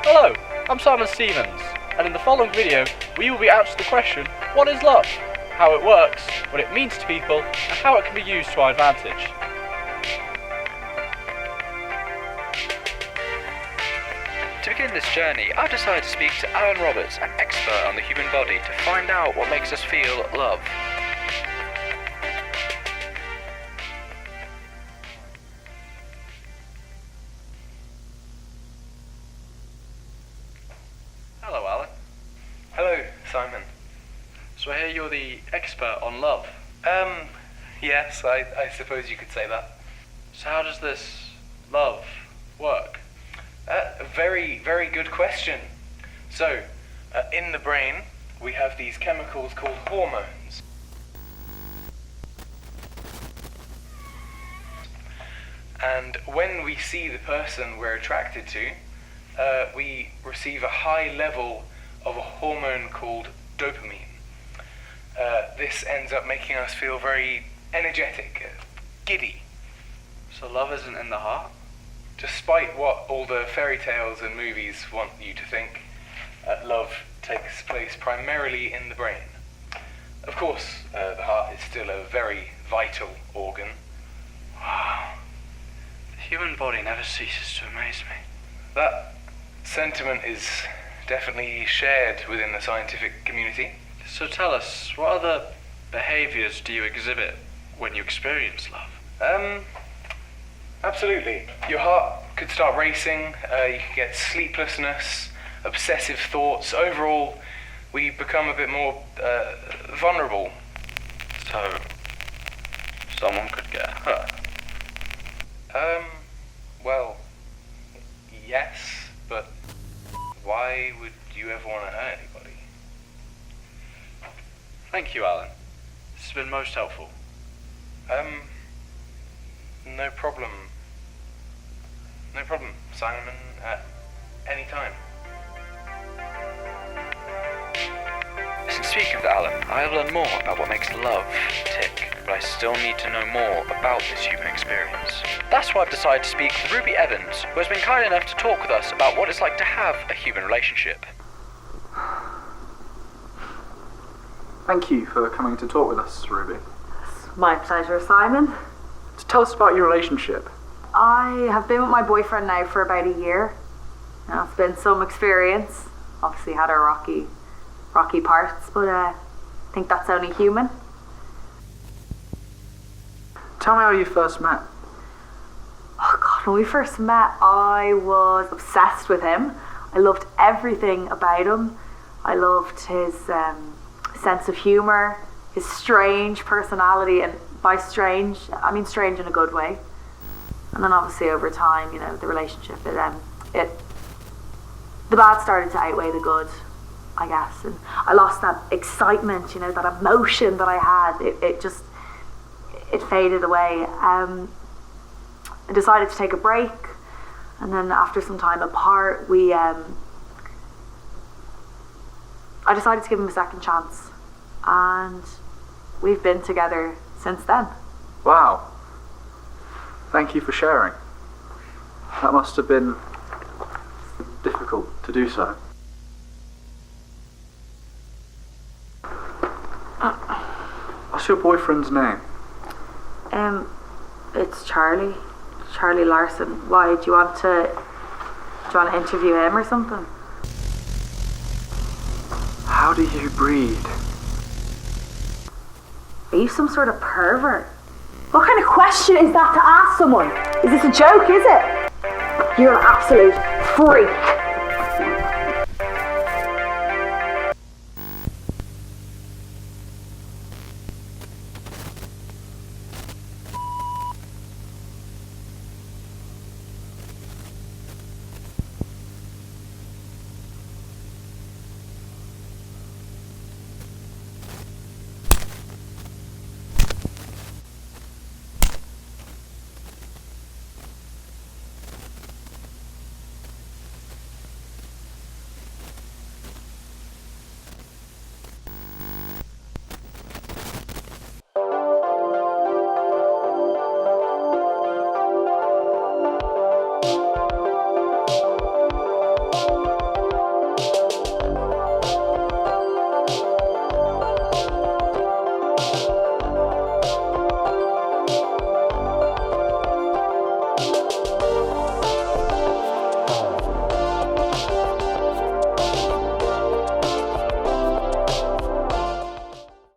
Hello, I'm Simon Stevens, and in the following video, we will be answering the question, what is love? How it works, what it means to people, and how it can be used to our advantage. To begin this journey, I've decided to speak to Alan Roberts, an expert on the human body, to find out what makes us feel love. Hello, Alan. Hello, Simon. So I hear you're the expert on love. Yes, I suppose you could say that. So how does this love work? A very, very good question. So, in the brain, we have these chemicals called hormones. And when we see the person we're attracted to, we receive a high level of a hormone called dopamine. This ends up making us feel very energetic, giddy. So love isn't in the heart? Despite what all the fairy tales and movies want you to think, love takes place primarily in the brain. Of course, the heart is still a very vital organ. Wow. The human body never ceases to amaze me. That sentiment is definitely shared within the scientific community. So tell us, what other behaviours do you exhibit when you experience love? Absolutely. Your heart could start racing, you could get sleeplessness, obsessive thoughts. Overall, we become a bit more vulnerable. So, someone could get hurt? Well, yes, but why would you ever want to hurt anybody? Thank you, Alan. This has been most helpful. No problem. No problem, Simon, at any time. Since speaking with Alan, I have learned more about what makes love tick, but I still need to know more about this human experience. That's why I've decided to speak with Ruby Evans, who has been kind enough to talk with us about what it's like to have a human relationship. Thank you for coming to talk with us, Ruby. My pleasure, Simon. So tell us about your relationship. I have been with my boyfriend now for about a year. Now, it's been some experience. Obviously had our rocky parts, but I think that's only human. Tell me how you first met. Oh God, when we first met, I was obsessed with him. I loved everything about him. I loved his sense of humour, his strange personality, and by strange, I mean strange in a good way. And then obviously over time, you know, the relationship, the bad started to outweigh the good, I guess. And I lost that excitement, you know, that emotion that I had. It faded away. I decided to take a break, and then after some time apart, I decided to give him a second chance, and we've been together since then. Wow. Thank you for sharing. That must have been difficult to do so. What's your boyfriend's name? It's Charlie Larson. Why, do you want to interview him or something? How do you breed? Are you some sort of pervert? What kind of question is that to ask someone? Is this a joke, is it? You're an absolute freak.